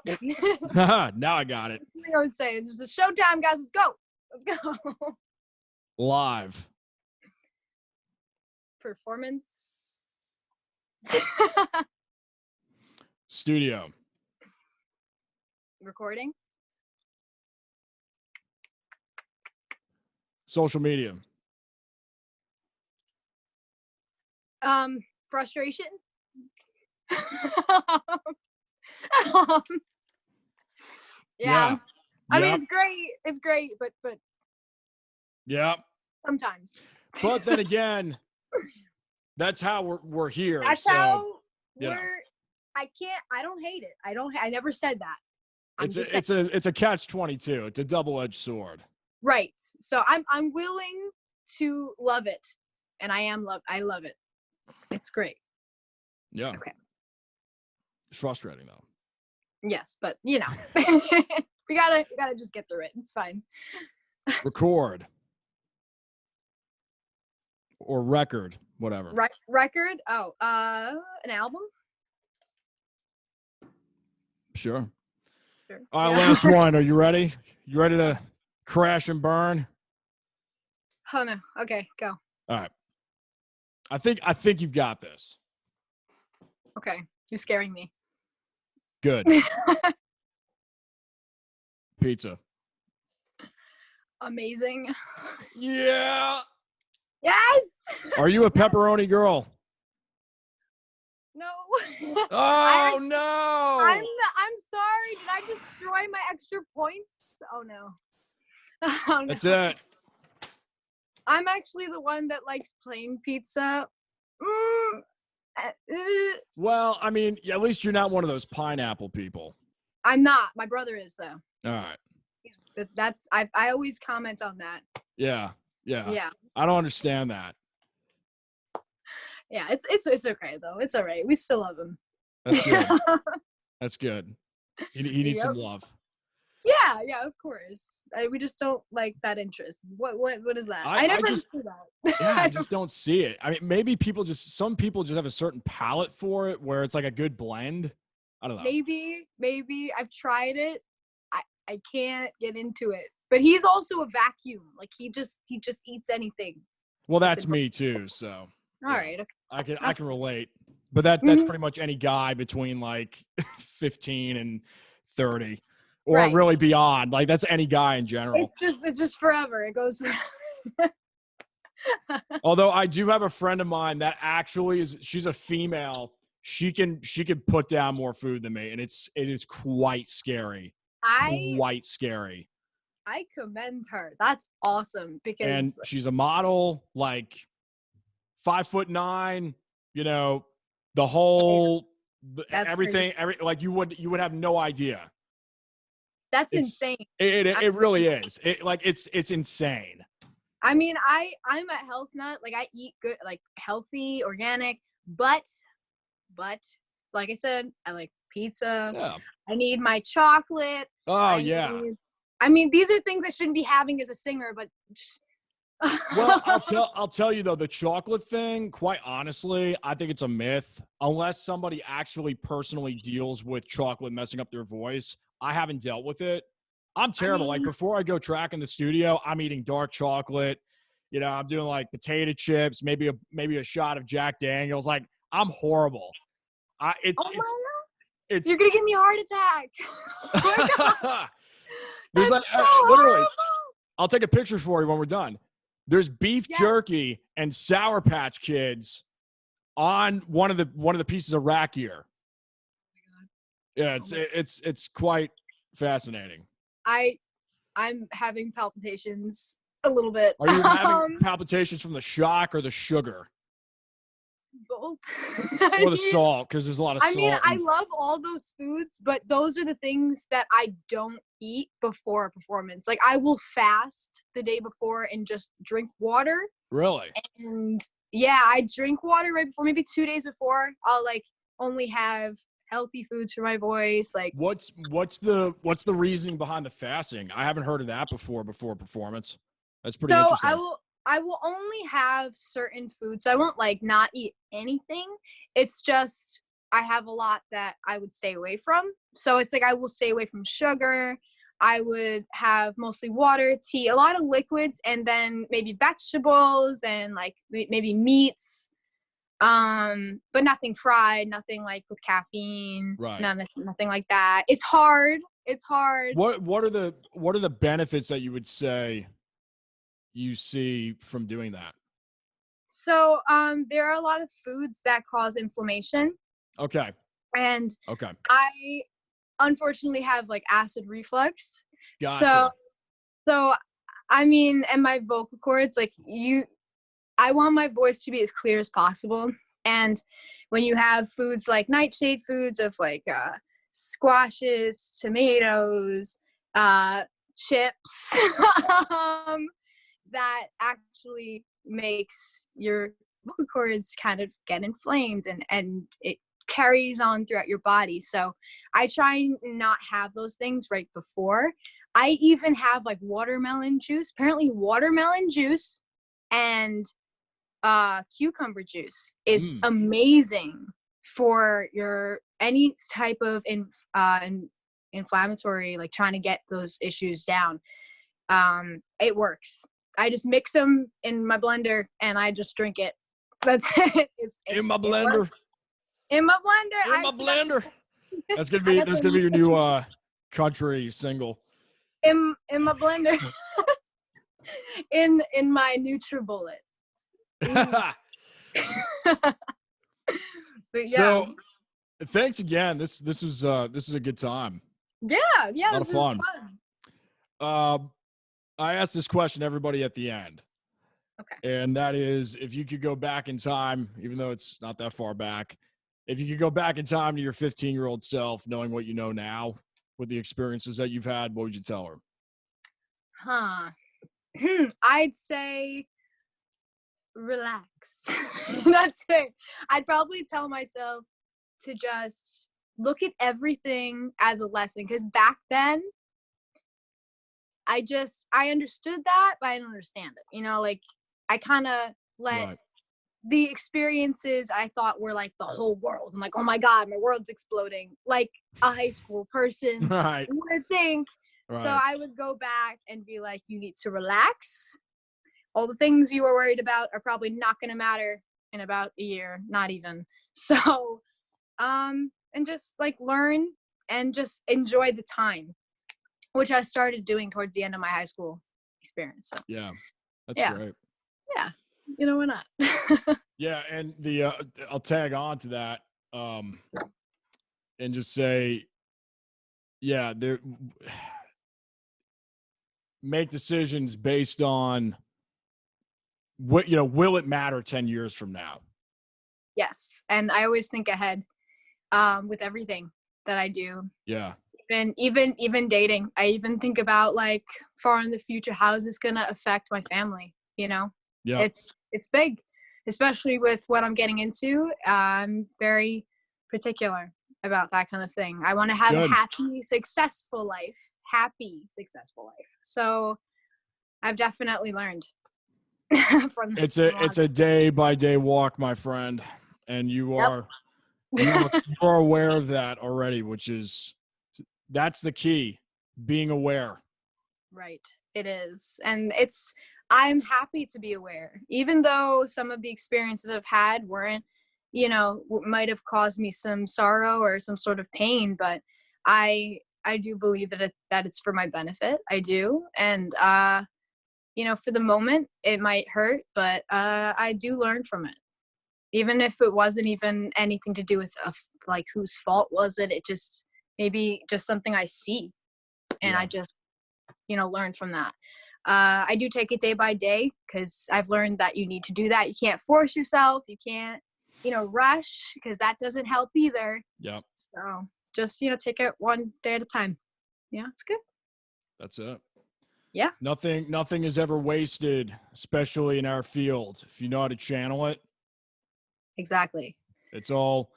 Now I got it.
That's what I was saying. It's a showtime, guys. Let's go.
Live.
Performance.
Studio.
Recording.
Social media.
Frustration. Yeah. I mean, it's great, but
yeah.
Sometimes.
But then again, that's how we're here.
That's
so,
how we're. I don't hate it. I never said that.
It's a catch-22. It's a double-edged sword.
Right. So I'm willing to love it, and I love it. It's great.
Yeah.
Okay.
It's frustrating though.
Yes, but we gotta just get through it. It's fine.
Record or record, whatever.
Record. Oh, an album.
Sure.
Sure.
All right,
Yeah.
last one. Are you ready? You ready to crash and burn?
Oh no. Okay, go.
All right. I think you've got this.
Okay, you're scaring me.
Good. Pizza.
Amazing.
Yeah.
Yes.
Are you a pepperoni girl?
No.
Oh no.
I'm sorry. Did I destroy my extra points? Oh no. Oh no.
That's it.
I'm actually the one that likes plain pizza.
Well, I mean, at least you're not one of those pineapple people.
I'm not. My brother is though.
All right.
That's I always comment on that.
Yeah. Yeah.
Yeah.
I don't understand that.
Yeah, it's okay though. It's all right. We still love him.
That's good. That's good. He needs some love.
Yeah, of course. We just don't like that interest. What is that? I never see that.
Yeah, I just don't see it. I mean, maybe some people just have a certain palate for it where it's like a good blend. I don't know.
Maybe I've tried it. I can't get into it. But he's also a vacuum. Like he just eats anything.
Well, that's me too. So.
All right.
Okay. I can relate. But that's pretty much any guy between like 15 and 30. Or
right.
really beyond. Like that's any guy in general.
It's just forever. It goes forever.
Although I do have a friend of mine that actually she's a female. She can put down more food than me, and it is quite scary. Quite scary.
I commend her. That's awesome
and she's a model, like 5'9", the whole everything, like you would have no idea.
That's insane.
It really is. It's insane.
I mean, I'm a health nut. Like I eat good, like healthy, organic, but like I said, I like pizza.
Yeah.
I need my chocolate.
Oh,
I mean, these are things I shouldn't be having as a singer, but
well, I'll tell you though, the chocolate thing, quite honestly, I think it's a myth. Unless somebody actually personally deals with chocolate messing up their voice. I haven't dealt with it. I'm terrible. Like before I go track in the studio, I'm eating dark chocolate. I'm doing like potato chips, maybe a shot of Jack Daniels. Like I'm horrible. It's
you're gonna give me a heart attack. Oh my God.
There's like literally, I'll take a picture for you when we're done. There's beef jerky and Sour Patch Kids on one of the pieces of rack gear. Yeah, it's quite fascinating.
I'm having palpitations a little bit.
Are you having palpitations from the shock or the sugar?
Both.
Or the salt, because there's a lot of salt.
I mean, I love all those foods, but those are the things that I don't eat before a performance. Like I will fast the day before and just drink water.
Really?
And yeah, I drink water right before, maybe 2 days before. I'll like only have healthy foods for my voice. Like
what's the reasoning behind the fasting? I haven't heard of that before performance. That's pretty interesting.
I will only have certain foods. So I won't like not eat anything. It's just I have a lot that I would stay away from. So it's like I will stay away from sugar. I would have mostly water, tea, a lot of liquids, and then maybe vegetables and like maybe meats. But nothing fried, nothing like with caffeine.
Right.
Nothing like that. It's hard.
What are the benefits that you would say you see from doing that?
So there are a lot of foods that cause inflammation.
Okay.
And
okay.
I unfortunately have like acid reflux.
Gotcha.
So I mean, and my vocal cords, like I want my voice to be as clear as possible. And when you have foods like nightshade foods of like squashes, tomatoes, chips that actually makes your vocal cords kind of get inflamed, and it carries on throughout your body. So I try and not have those things right before. I even have like watermelon juice. Apparently watermelon juice and cucumber juice is amazing for your any type of inflammatory, like trying to get those issues down. It works. I just mix them in my blender and I just drink it. That's it.
In my blender.
In my blender.
In my blender. That's gonna be your new country single.
In my blender. in my NutriBullet. But yeah.
So thanks again. This was a good time.
Yeah,
A lot
this
of
was
fun. I asked this question to everybody at the end.
Okay.
And that is, if you could go back in time, even though it's not that far back, if you could go back in time to your 15-year-old self, knowing what you know now with the experiences that you've had, what would you tell her?
I'd say relax. That's it. I'd probably tell myself to just look at everything as a lesson, because back then I understood that, but I didn't understand it. Like I kind of let the experiences I thought were like the whole world. I'm like, oh my God, my world's exploding, like a high school person would think. Right. So I would go back and be like, you need to relax. All the things you were worried about are probably not going to matter in about a year, not even. So, and just like learn and just enjoy the time, which I started doing towards the end of my high school experience. So
yeah, that's great.
Yeah, why not?
Yeah, and I'll tag on to that, and just say, yeah, make decisions based on what, will it matter 10 years from now?
Yes, and I always think ahead with everything that I do.
Yeah.
Even dating, I even think about like far in the future, how is this gonna affect my family? Yeah, it's big, especially with what I'm getting into. I'm very particular about that kind of thing. I want to have a happy, successful life. So I've definitely learned from that.
It's a day by day walk, my friend, and you are aware of that already, that's the key, being aware.
Right. It is. And I'm happy to be aware, even though some of the experiences I've had weren't, might have caused me some sorrow or some sort of pain, but I do believe that it's for my benefit. I do. And, for the moment it might hurt, but I do learn from it. Even if it wasn't even anything to do with like whose fault was it, maybe just something I see, and I just, learn from that. I do take it day by day, because I've learned that you need to do that. You can't force yourself. You can't, rush, because that doesn't help either.
Yeah.
So just, take it one day at a time. Yeah, it's good.
That's it.
Yeah.
Nothing is ever wasted, especially in our field. If you know how to channel it.
Exactly.
It's all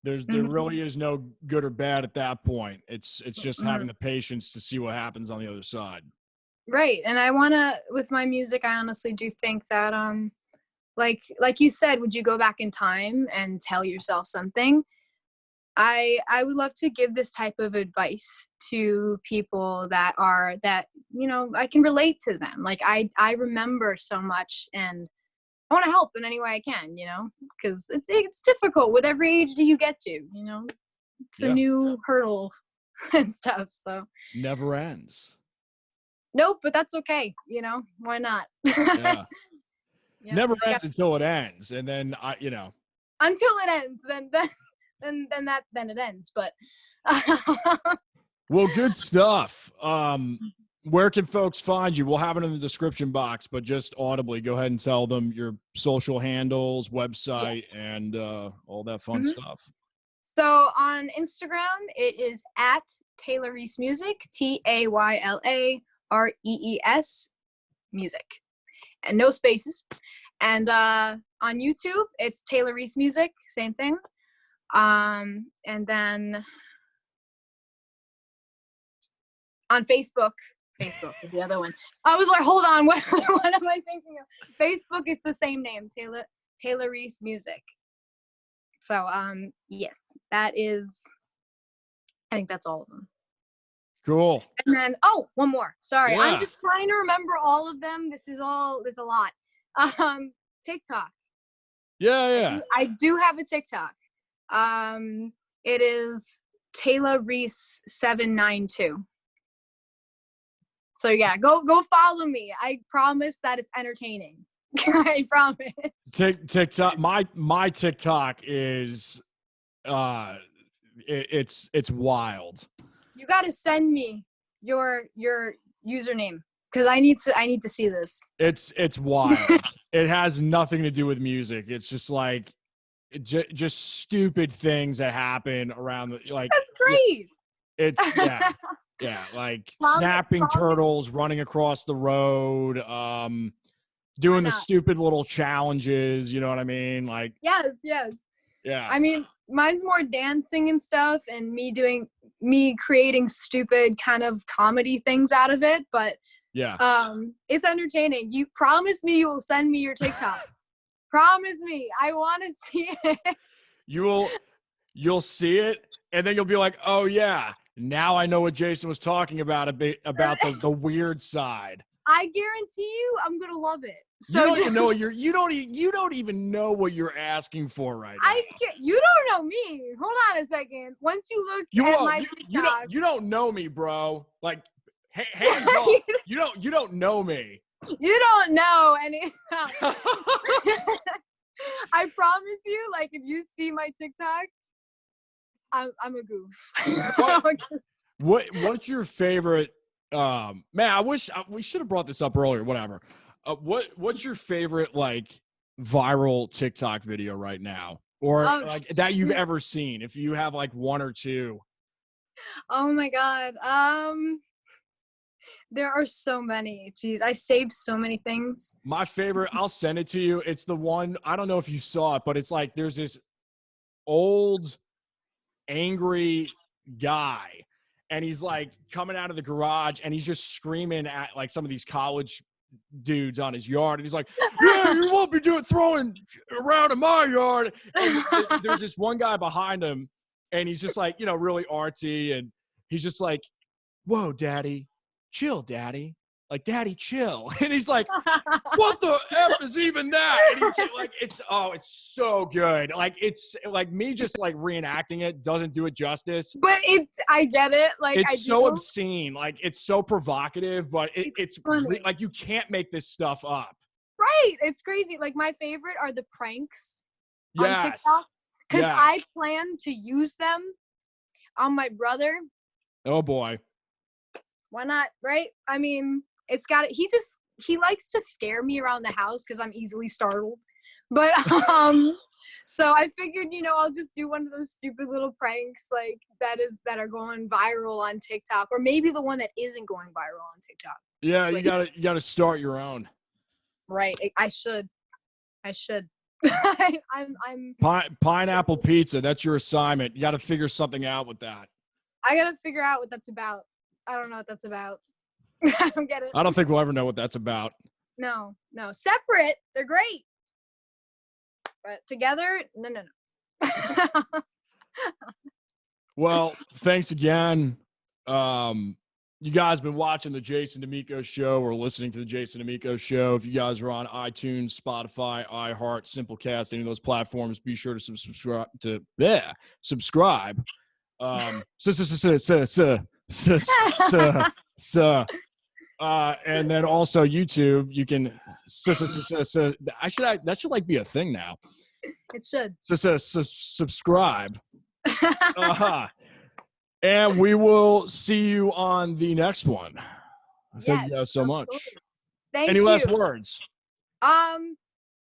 there really is no good or bad at that point. It's just having the patience to see what happens on the other side.
Right. And I with my music, I honestly do think that like you said, would you go back in time and tell yourself something? I would love to give this type of advice to people that I can relate to them. Like I remember so much, and I want to help in any way I can, because it's difficult with every age that you get to, it's a new hurdle and stuff. So
never ends.
Nope, but that's okay. Why not?
Yeah. Never ends until it ends. And then
until it ends, then it ends. But
well, good stuff. Where can folks find you? We'll have it in the description box, but just audibly, go ahead and tell them your social handles, website, and all that fun stuff.
So on Instagram, it is at Tayla Rees Music, TaylaRees Music, and no spaces. And on YouTube, it's Tayla Rees Music, same thing. And then on Facebook is the other one. I was like, hold on, what am I thinking of? Facebook is the same name, Tayla Rees Music. So yes, that is, I think that's all of them.
Cool.
And then one more. Sorry,
Yeah.
I'm just trying to remember all of them. There's a lot. TikTok.
Yeah.
I do have a TikTok. It is Tayla Rees 792. So yeah, go follow me. I promise that it's entertaining. I promise.
TikTok. My TikTok is it's wild.
You got to send me your username because I need to see this.
It's wild. It has nothing to do with music. It's just like just stupid things that happen around like.
That's great.
It's yeah, like snapping turtles running across the road, doing the stupid little challenges, you know what I mean? Like
yes.
Yeah.
I mean, mine's more dancing and stuff and me creating stupid kind of comedy things out of it, but
yeah.
It's entertaining. You promise me you will send me your TikTok. Promise me. I want to see it.
You'll see it and then you'll be like, "Oh yeah, now I know what Jason was talking about about the weird side."
I guarantee you I'm going to love it. So
you don't even know you don't even know what you're asking for right now.
You don't know me. Hold on a second. Once you look at my TikTok,
you don't know me, bro. Like hands off. You don't know me.
You don't know any. I promise you, like if you see my TikTok, I'm a goof.
What's your favorite? Man, I wish we should have brought this up earlier. Whatever. What's your favorite like viral TikTok video right now, or like that you've ever seen? If you have like one or two.
Oh my god. There are so many. Jeez, I saved so many things.
My favorite, I'll send it to you. It's the one, I don't know if you saw it, but it's like there's this old, angry guy, and he's like coming out of the garage, and he's just screaming at like some of these college dudes on his yard, and he's like, "Yeah, you won't be throwing around in my yard." And there's this one guy behind him, and he's just like, really artsy, and he's just like, "Whoa, daddy. Chill, daddy. Like, daddy, chill." And he's like, "What the F is even that?" And he's like, it's so good. Like, it's like me just like reenacting it doesn't do it justice.
But I get it. Like,
it's so obscene. Like, it's so provocative, but it's like you can't make this stuff up.
Right. It's crazy. Like, my favorite are the pranks on TikTok. Because I plan to use them on my brother.
Oh, boy.
Why not? Right? I mean, he likes to scare me around the house because I'm easily startled. But so I figured, I'll just do one of those stupid little pranks like that are going viral on TikTok, or maybe the one that isn't going viral on TikTok.
Yeah, you gotta start your own.
Right. I should. I'm
pineapple pizza. That's your assignment. You got to figure something out with that.
I got to figure out what that's about. I don't know what that's about. I don't get it.
I don't think we'll ever know what that's about.
No. Separate, they're great. But together, no.
Well, thanks again. You guys been watching the Jason Damico Show or listening to the Jason Damico Show. If you guys are on iTunes, Spotify, iHeart, Simplecast, any of those platforms, be sure to subscribe. And then also YouTube, you can that should like be a thing now.
It should.
Subscribe. And we will see you on the next one. Thank you guys so much.
Thank you.
Any last words?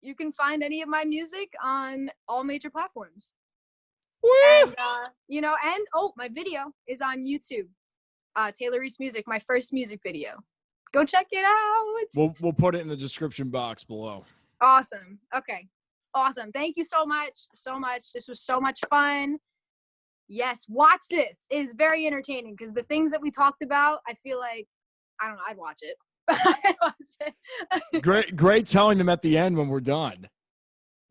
You can find any of my music on all major platforms. And and my video is on YouTube. Tayla Rees Music, my first music video. Go check it out.
We'll put it in the description box below.
Awesome. Okay. Awesome. Thank you so much. So much. This was so much fun. Yes, watch this. It is very entertaining because the things that we talked about, I feel like, I don't know, I'd watch it. I'd watch it.
Great telling them at the end when we're done.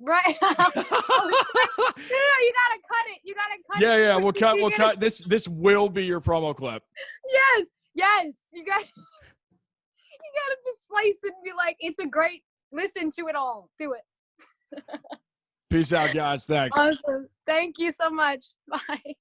Right. No, you gotta cut it. You gotta cut it.
Yeah, we'll cut. This will be your promo clip.
Yes. You gotta just slice it and be like, it's a great listen to it all. Do it.
Peace out, guys. Thanks.
Awesome. Thank you so much. Bye.